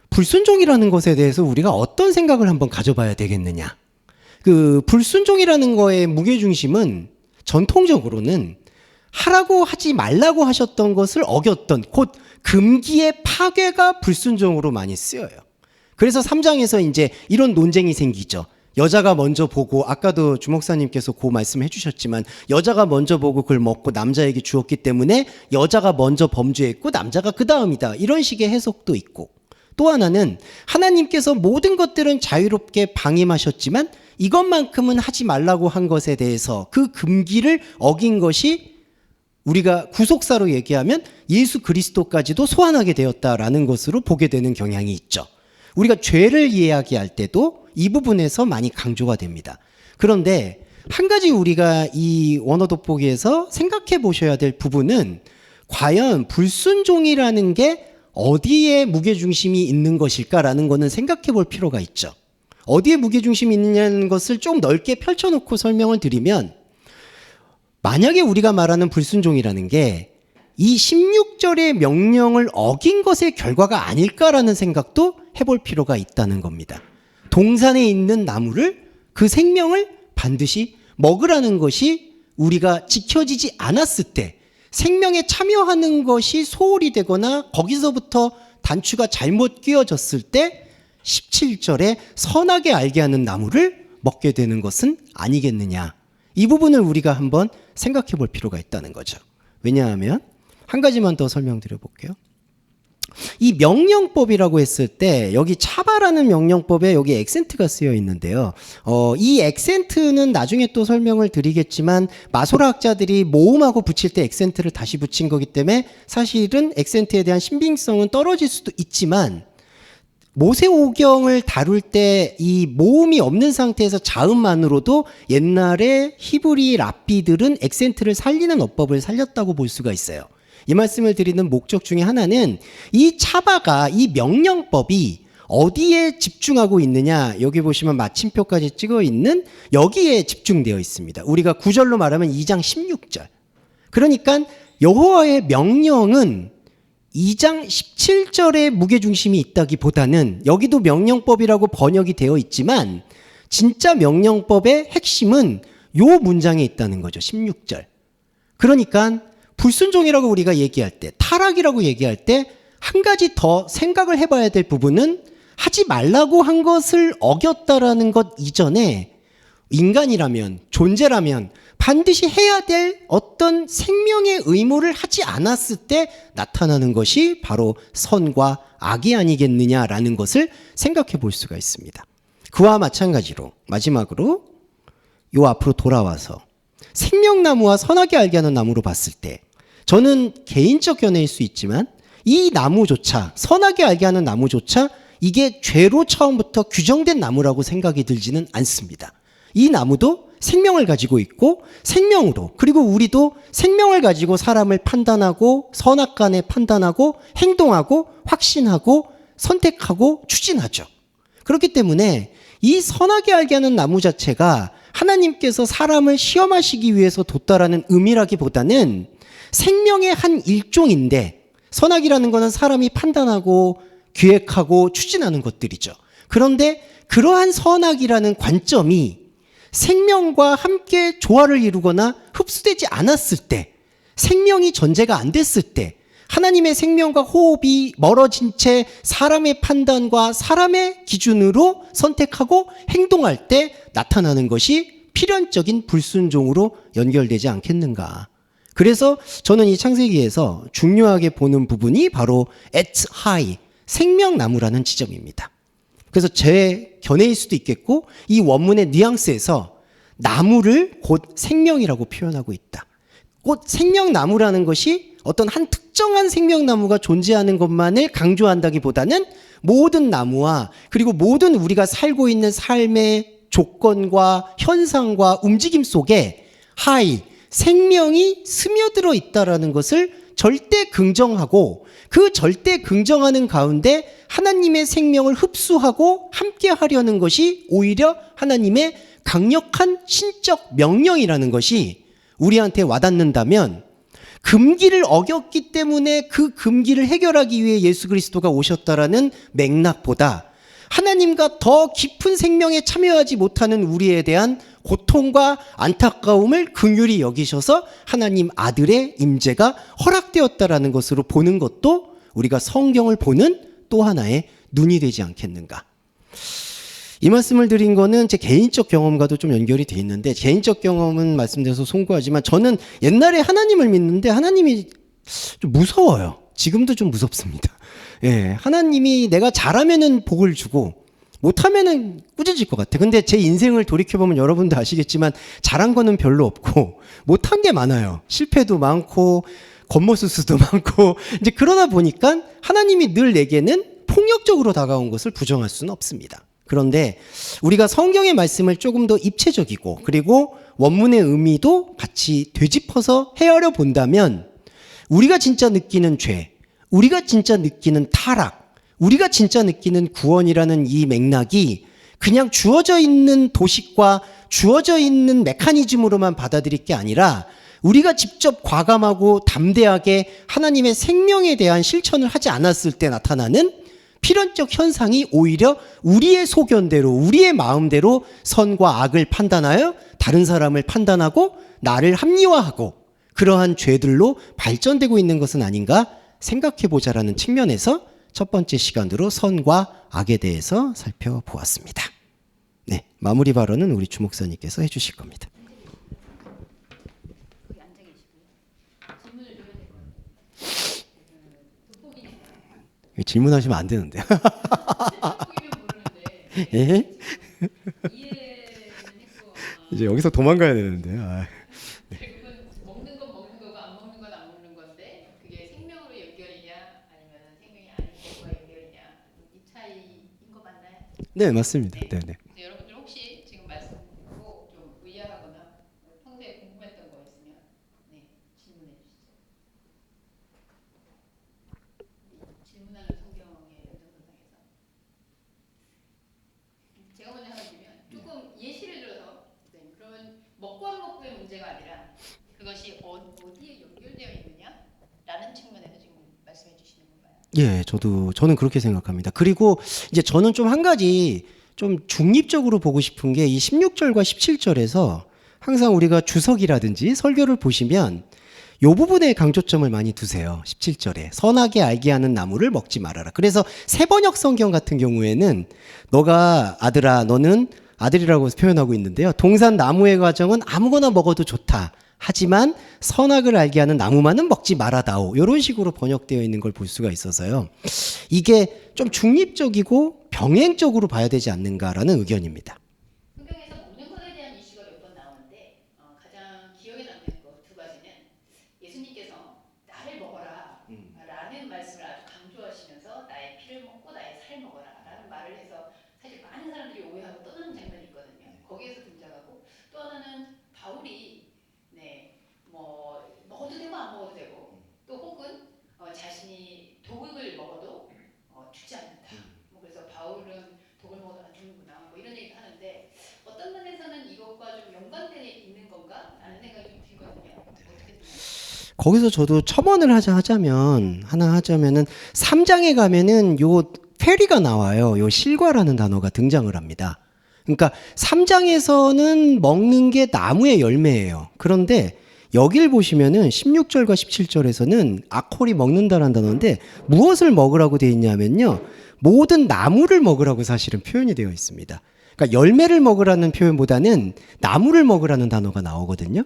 불순종이라는 것에 대해서 우리가 어떤 생각을 한번 가져봐야 되겠느냐. 그 불순종이라는 거의 무게중심은 전통적으로는 하라고 하지 말라고 하셨던 것을 어겼던 곧 금기의 파괴가 불순종으로 많이 쓰여요. 그래서 3장에서 이제 이런 논쟁이 생기죠. 여자가 먼저 보고 아까도 주목사님께서 그 말씀 해주셨지만 여자가 먼저 보고 그걸 먹고 남자에게 주었기 때문에 여자가 먼저 범죄했고 남자가 그 다음이다. 이런 식의 해석도 있고 또 하나는 하나님께서 모든 것들은 자유롭게 방임하셨지만 이것만큼은 하지 말라고 한 것에 대해서 그 금기를 어긴 것이 우리가 구속사로 얘기하면 예수 그리스도까지도 소환하게 되었다라는 것으로 보게 되는 경향이 있죠. 우리가 죄를 이야기할 때도 이 부분에서 많이 강조가 됩니다. 그런데 한 가지 우리가 이 원어 돋보기에서 생각해 보셔야 될 부분은 과연 불순종이라는 게 어디에 무게중심이 있는 것일까라는 거는 생각해 볼 필요가 있죠. 어디에 무게중심이 있느냐는 것을 좀 넓게 펼쳐놓고 설명을 드리면 만약에 우리가 말하는 불순종이라는 게 이 16절의 명령을 어긴 것의 결과가 아닐까라는 생각도 해볼 필요가 있다는 겁니다. 동산에 있는 나무를 그 생명을 반드시 먹으라는 것이 우리가 지켜지지 않았을 때 생명에 참여하는 것이 소홀히 되거나 거기서부터 단추가 잘못 끼워졌을 때 17절에 선하게 알게 하는 나무를 먹게 되는 것은 아니겠느냐. 이 부분을 우리가 한번 생각해 볼 필요가 있다는 거죠. 왜냐하면 한 가지만 더 설명드려 볼게요. 이 명령법이라고 했을 때 여기 차바라는 명령법에 여기 액센트가 쓰여 있는데요. 이 액센트는 나중에 또 설명을 드리겠지만 마소라 학자들이 모음하고 붙일 때 액센트를 다시 붙인 거기 때문에 사실은 액센트에 대한 신빙성은 떨어질 수도 있지만 모세오경을 다룰 때 이 모음이 없는 상태에서 자음만으로도 옛날에 히브리 랍비들은 액센트를 살리는 어법을 살렸다고 볼 수가 있어요. 이 말씀을 드리는 목적 중에 하나는 이 차바가 이 명령법이 어디에 집중하고 있느냐. 여기 보시면 마침표까지 찍어 있는 여기에 집중되어 있습니다. 우리가 구절로 말하면 2장 16절. 그러니까 여호와의 명령은 2장 17절에 무게중심이 있다기보다는 여기도 명령법이라고 번역이 되어 있지만 진짜 명령법의 핵심은 요 문장에 있다는 거죠. 16절. 그러니까 불순종이라고 우리가 얘기할 때, 타락이라고 얘기할 때 한 가지 더 생각을 해봐야 될 부분은 하지 말라고 한 것을 어겼다라는 것 이전에 인간이라면, 존재라면 반드시 해야 될 어떤 생명의 의무를 하지 않았을 때 나타나는 것이 바로 선과 악이 아니겠느냐라는 것을 생각해 볼 수가 있습니다. 그와 마찬가지로 마지막으로 요 앞으로 돌아와서 생명나무와 선하게 알게 하는 나무로 봤을 때 저는 개인적 견해일 수 있지만 이 나무조차 선하게 알게 하는 나무조차 이게 죄로 처음부터 규정된 나무라고 생각이 들지는 않습니다. 이 나무도 생명을 가지고 있고 생명으로 그리고 우리도 생명을 가지고 사람을 판단하고 선악간에 판단하고 행동하고 확신하고 선택하고 추진하죠. 그렇기 때문에 이 선하게 알게 하는 나무 자체가 하나님께서 사람을 시험하시기 위해서 뒀다라는 의미라기보다는 생명의 한 일종인데 선악이라는 것은 사람이 판단하고 기획하고 추진하는 것들이죠. 그런데 그러한 선악이라는 관점이 생명과 함께 조화를 이루거나 흡수되지 않았을 때, 생명이 전제가 안 됐을 때, 하나님의 생명과 호흡이 멀어진 채 사람의 판단과 사람의 기준으로 선택하고 행동할 때 나타나는 것이 필연적인 불순종으로 연결되지 않겠는가. 그래서 저는 이 창세기에서 중요하게 보는 부분이 바로 at high, 생명나무라는 지점입니다. 그래서 제 견해일 수도 있겠고 이 원문의 뉘앙스에서 나무를 곧 생명이라고 표현하고 있다. 곧 생명나무라는 것이 어떤 한 특정한 생명나무가 존재하는 것만을 강조한다기보다는 모든 나무와 그리고 모든 우리가 살고 있는 삶의 조건과 현상과 움직임 속에 하이, 생명이 스며들어 있다라는 것을 절대 긍정하고 그 절대 긍정하는 가운데 하나님의 생명을 흡수하고 함께 하려는 것이 오히려 하나님의 강력한 신적 명령이라는 것이 우리한테 와닿는다면 금기를 어겼기 때문에 그 금기를 해결하기 위해 예수 그리스도가 오셨다라는 맥락보다 하나님과 더 깊은 생명에 참여하지 못하는 우리에 대한 고통과 안타까움을 긍휼히 여기셔서 하나님 아들의 임재가 허락되었다라는 것으로 보는 것도 우리가 성경을 보는 또 하나의 눈이 되지 않겠는가. 이 말씀을 드린 거는 제 개인적 경험과도 좀 연결이 돼 있는데 개인적 경험은 말씀드려서 송구하지만 저는 옛날에 하나님을 믿는데 하나님이 좀 무서워요. 지금도 좀 무섭습니다. 예, 하나님이 내가 잘하면은 복을 주고 못하면은 꾸짖을 것 같아. 근데 제 인생을 돌이켜보면 여러분도 아시겠지만 잘한 거는 별로 없고 못한 게 많아요. 실패도 많고 겉모습도 많고 이제 그러다 보니까 하나님이 늘 내게는 폭력적으로 다가온 것을 부정할 수는 없습니다. 그런데 우리가 성경의 말씀을 조금 더 입체적이고 그리고 원문의 의미도 같이 되짚어서 헤아려 본다면 우리가 진짜 느끼는 죄, 우리가 진짜 느끼는 타락, 우리가 진짜 느끼는 구원이라는 이 맥락이 그냥 주어져 있는 도식과 주어져 있는 메커니즘으로만 받아들일 게 아니라 우리가 직접 과감하고 담대하게 하나님의 생명에 대한 실천을 하지 않았을 때 나타나는 필연적 현상이 오히려 우리의 소견대로 우리의 마음대로 선과 악을 판단하여 다른 사람을 판단하고 나를 합리화하고 그러한 죄들로 발전되고 있는 것은 아닌가 생각해보자라는 측면에서 첫 번째 시간으로 선과 악에 대해서 살펴보았습니다. 네, 마무리 발언은 우리 주 목사님께서 해주실 겁니다. 질문하시면 안 되는데. 예? 이제 여기서 도망가야 되는데. 아. 결국은 먹는 건 먹는 거고 안 먹는 건 안 먹는 건데 그게 생명으로 연결이냐 아니면 생명이 아닌 것과 연결이냐 이 차이인 거 맞나요? 네, 맞습니다. 네, 네. 여러분들 혹시 지금 말씀 듣고 좀 의아하거나 평소에 궁금했던 거 있으면 네, 질문해 주시죠. 질문하는 성경의 연장선상에서 제가 먼저 하나 드리면 조금 예시를 들어서 네, 그러면 먹고 안 먹고의 문제가 아니라 그것이 어디에 연결되어 있느냐라는 측면에서 지금 말씀해 주시는 건가요? 예, 저는 그렇게 생각합니다. 그리고 이제 저는 좀 한 가지 좀 중립적으로 보고 싶은 게 이 16절과 17절에서 항상 우리가 주석이라든지 설교를 보시면 이 부분에 강조점을 많이 두세요. 17절에 선하게 알게 하는 나무를 먹지 말아라. 그래서 새번역 성경 같은 경우에는 너가 아들아 너는 아들이라고 표현하고 있는데요. 동산 나무의 과정은 아무거나 먹어도 좋다. 하지만 선악을 알게 하는 나무만은 먹지 말아다오. 이런 식으로 번역되어 있는 걸 볼 수가 있어서요. 이게 좀 중립적이고 병행적으로 봐야 되지 않는가라는 의견입니다. 성경에서 먹는 것에 대한 이슈가 몇 번 나오는데 가장 기억에 남는 것 두 가지는 예수님께서 나를 먹어라 라는 말씀을 아주 강조하시면서 나의 피를 먹고 나의 살 먹어라 라는 말을 해서 사실 많은 사람들이 오해하고 떠나는 장면이 있거든요. 거기에서 등장하고 또 하나는 바울이 네, 뭐 먹어도 되고 안 먹어도 되고 또 혹은 자신이 독을 먹어도 죽지 않는다. 뭐 그래서 바울은 독을 먹어도 안 죽는구나. 뭐 이런 얘기를 하는데 어떤 면에서는 이것과 좀 연관되어 있는 건가? 라는 생각이 좀 들거든요. 어떻게 드나요? 거기서 저도 첨언을 하자면은 3장에 가면은 요 퀘리가 나와요. 요 실과라는 단어가 등장을 합니다. 그러니까 3장에서는 먹는 게 나무의 열매예요. 그런데 여길 보시면은 16절과 17절에서는 아콜이 먹는다라는 단어인데 무엇을 먹으라고 되어 있냐면요. 모든 나무를 먹으라고 사실은 표현이 되어 있습니다. 그러니까 열매를 먹으라는 표현보다는 나무를 먹으라는 단어가 나오거든요.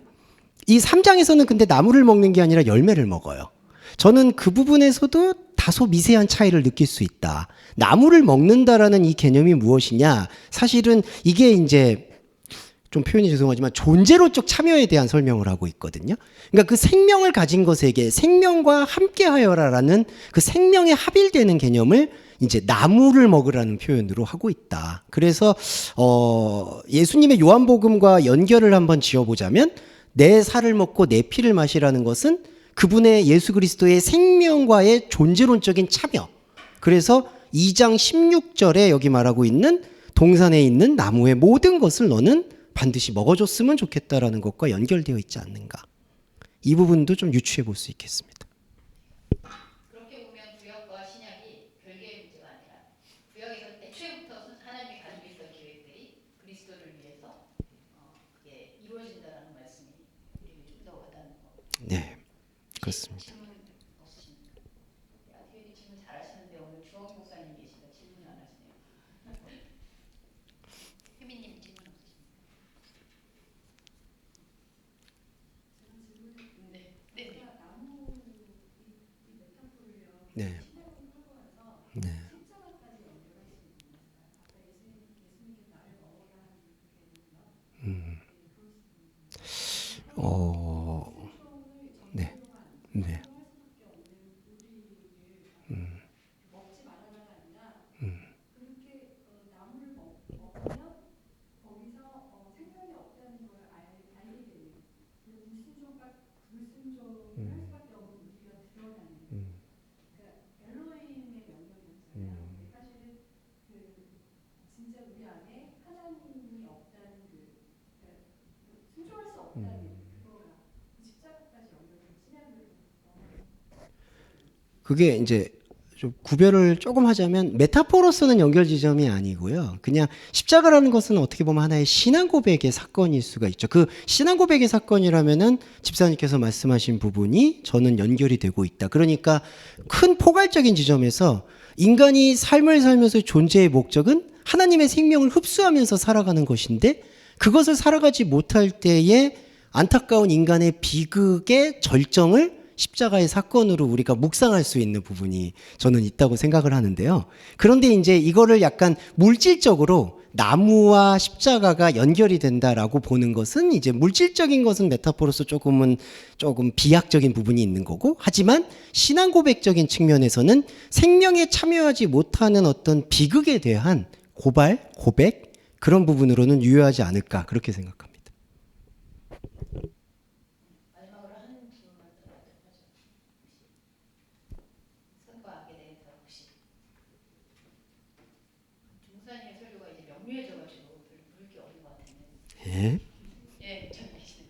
이 3장에서는 근데 나무를 먹는 게 아니라 열매를 먹어요. 저는 그 부분에서도 다소 미세한 차이를 느낄 수 있다. 나무를 먹는다라는 이 개념이 무엇이냐? 사실은 이게 이제 좀 표현이 죄송하지만 존재로적 참여에 대한 설명을 하고 있거든요. 그러니까 그 생명을 가진 것에게 생명과 함께하여라라는 그 생명에 합일되는 개념을 이제 나무를 먹으라는 표현으로 하고 있다. 그래서 예수님의 요한복음과 연결을 한번 지어보자면 내 살을 먹고 내 피를 마시라는 것은 그분의 예수 그리스도의 생명과의 존재론적인 참여. 그래서 2장 16절에 여기 말하고 있는 동산에 있는 나무의 모든 것을 너는 반드시 먹어줬으면 좋겠다라는 것과 연결되어 있지 않는가. 이 부분도 좀 유추해 볼 수 있겠습니다. 그렇게 보면 구약과 신약이 별개의 문제가 아니라 구약에서 애초에부터 하나님이 가지고 있던 계획들이 그리스도를 위해서 그게 이루어진다라는 말씀이 우리에게 좀 더 와닿는 거. 네, 그렇습니다. 질문 없으십니까? 아티에디 질문 잘하시는데 오늘 주홍 목사님 계시다 질문 안 하시네요. 혜민님 질문 없으십니까? 네. 네. 네. 네. 그게 이제 좀 구별을 조금 하자면 메타포로서는 연결 지점이 아니고요. 그냥 십자가라는 것은 어떻게 보면 하나의 신앙 고백의 사건일 수가 있죠. 그 신앙 고백의 사건이라면은 집사님께서 말씀하신 부분이 저는 연결이 되고 있다. 그러니까 큰 포괄적인 지점에서 인간이 삶을 살면서 존재의 목적은 하나님의 생명을 흡수하면서 살아가는 것인데 그것을 살아가지 못할 때에 안타까운 인간의 비극의 절정을 십자가의 사건으로 우리가 묵상할 수 있는 부분이 저는 있다고 생각을 하는데요. 그런데 이제 이거를 약간 물질적으로 나무와 십자가가 연결이 된다라고 보는 것은 이제 물질적인 것은 메타포로서 조금 비약적인 부분이 있는 거고, 하지만 신앙 고백적인 측면에서는 생명에 참여하지 못하는 어떤 비극에 대한 고발, 고백 그런 부분으로는 유효하지 않을까 그렇게 생각합니다. 예? 예, 전 계시네요.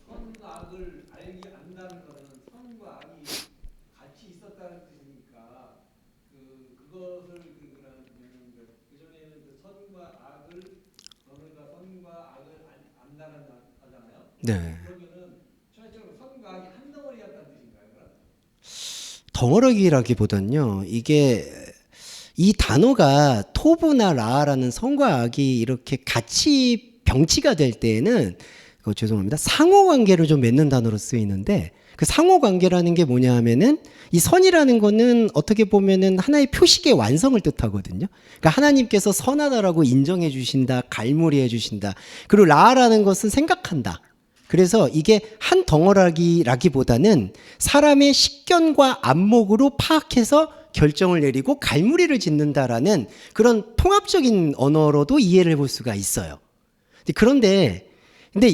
선과 악을 알기 안다는 것은 선과 악이 같이 있었다는 뜻이니까 그것을 그전에는 그 선과 악을 너네가 선과 악을 안다는 하잖아요. 네. 그러면은 전체적으로 선과 악이 한 덩어리였다는 뜻인가요? 그럼? 덩어리기라기보단요. 이게 이 단어가 토브나 라라는 선과 악이 이렇게 같이 병치가 될 때에는 죄송합니다. 상호관계를 좀 맺는 단어로 쓰이는데 그 상호관계라는 게 뭐냐 하면은 이 선이라는 거는 어떻게 보면은 하나의 표식의 완성을 뜻하거든요. 그러니까 하나님께서 선하다라고 인정해 주신다, 갈무리해 주신다. 그리고 라라는 것은 생각한다. 그래서 이게 한 덩어리라기보다는 사람의 식견과 안목으로 파악해서 결정을 내리고 갈무리를 짓는다라는 그런 통합적인 언어로도 이해를 해볼 수가 있어요. 그런데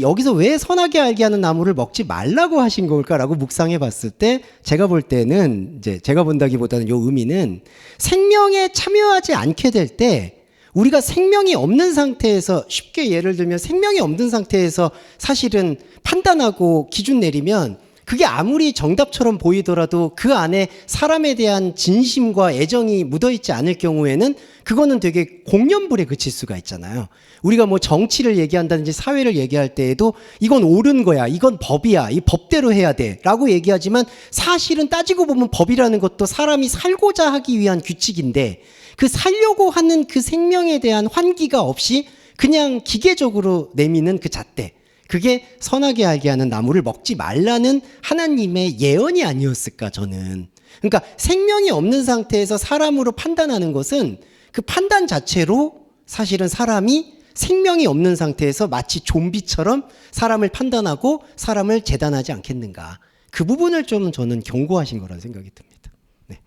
여기서 왜 선하게 알게 하는 나무를 먹지 말라고 하신 걸까라고 묵상해 봤을 때 제가 볼 때는 이제 제가 본다기보다는 요 의미는 생명에 참여하지 않게 될 때 우리가 생명이 없는 상태에서 쉽게 예를 들면 생명이 없는 상태에서 사실은 판단하고 기준 내리면 그게 아무리 정답처럼 보이더라도 그 안에 사람에 대한 진심과 애정이 묻어있지 않을 경우에는 그거는 되게 공연불에 그칠 수가 있잖아요. 우리가 뭐 정치를 얘기한다든지 사회를 얘기할 때에도 이건 옳은 거야, 이건 법이야, 이 법대로 해야 돼 라고 얘기하지만 사실은 따지고 보면 법이라는 것도 사람이 살고자 하기 위한 규칙인데 그 살려고 하는 그 생명에 대한 환기가 없이 그냥 기계적으로 내미는 그 잣대, 그게 선하게 알게 하는 나무를 먹지 말라는 하나님의 예언이 아니었을까 저는. 그러니까 생명이 없는 상태에서 사람으로 판단하는 것은 그 판단 자체로 사실은 사람이 생명이 없는 상태에서 마치 좀비처럼 사람을 판단하고 사람을 재단하지 않겠는가. 그 부분을 좀 저는 경고하신 거라는 생각이 듭니다. 네.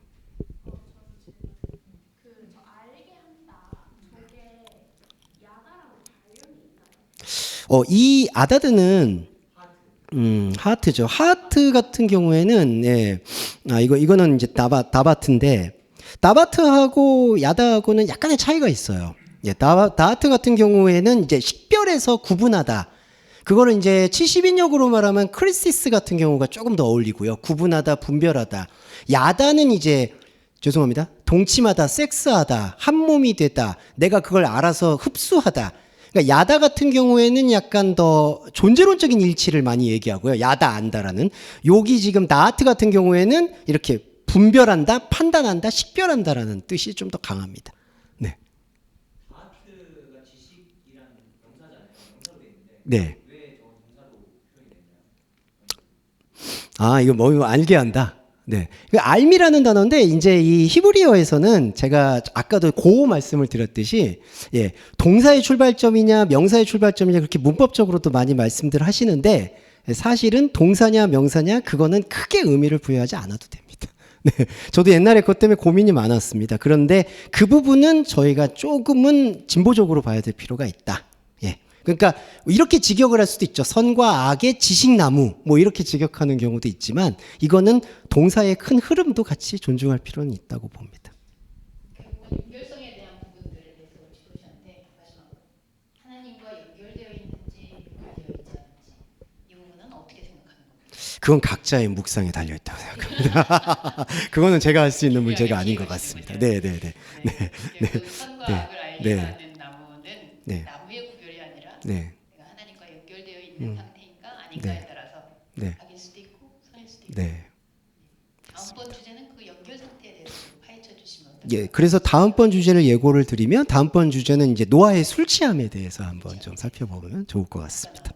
이 아다드는 하트죠. 하트 같은 경우에는 예. 이거는 이제 다바트인데 다바트하고 야다하고는 약간의 차이가 있어요. 예, 다하트 같은 경우에는 이제 식별해서 구분하다. 그거를 이제 70인역으로 말하면 크리시스 같은 경우가 조금 더 어울리고요. 구분하다, 분별하다. 야다는 이제 죄송합니다. 동침하다, 섹스하다, 한 몸이 되다. 내가 그걸 알아서 흡수하다. 그러니까 야다 같은 경우에는 약간 더 존재론적인 일치를 많이 얘기하고요. 야다 안다라는. 여기 지금 나하트 같은 경우에는 이렇게 분별한다, 판단한다, 식별한다라는 뜻이 좀 더 강합니다. 네. 아트가 지식이란 명사잖아요. 명사로 돼 있는데 네. 왜 저 동사로 표현이 됐나요? 이거 뭐 알게 한다. 네. 그 알미라는 단어인데 이제 이 히브리어에서는 제가 아까도 고 말씀을 드렸듯이 예, 동사의 출발점이냐 명사의 출발점이냐 그렇게 문법적으로도 많이 말씀들 하시는데 사실은 동사냐 명사냐 그거는 크게 의미를 부여하지 않아도 됩니다. 네. 저도 옛날에 그것 때문에 고민이 많았습니다. 그런데 그 부분은 저희가 조금은 진보적으로 봐야 될 필요가 있다. 예. 그러니까 이렇게 직역을 할 수도 있죠. 선과 악의 지식나무 뭐 이렇게 직역하는 경우도 있지만 이거는 동사의 큰 흐름도 같이 존중할 필요는 있다고 봅니다. 연결성에 대한 부분들에 대해서 짚으셨는데 마지막으로 하나님과 연결되어 있는지 연결되어 있지 않은지 이 부분은 어떻게 생각하는 겁니까? 그건 각자의 묵상에 달려 있다고 생각합니다. 그거는 제가 할 수 있는 문제가 아닌 것 같습니다. 네, 네, 네. 네. 그 선과 악을 알게 네. 하는 나무는 네. 나무의 구별이 아니라 네. 내가 하나님과 연결되어 있는 상태인가 아닌가에 네. 따라서 네. 악일 수도 있고 선일 수도 있고. 네. 다음번 주제는 그 연결 상태에 대해서 좀 파헤쳐 주시면 어떨까요? 예, 그래서 다음번 주제를 예고를 드리면 다음번 주제는 이제 노아의 술 취함에 대해서 한번 좀 살펴보면 좋을 것 같습니다.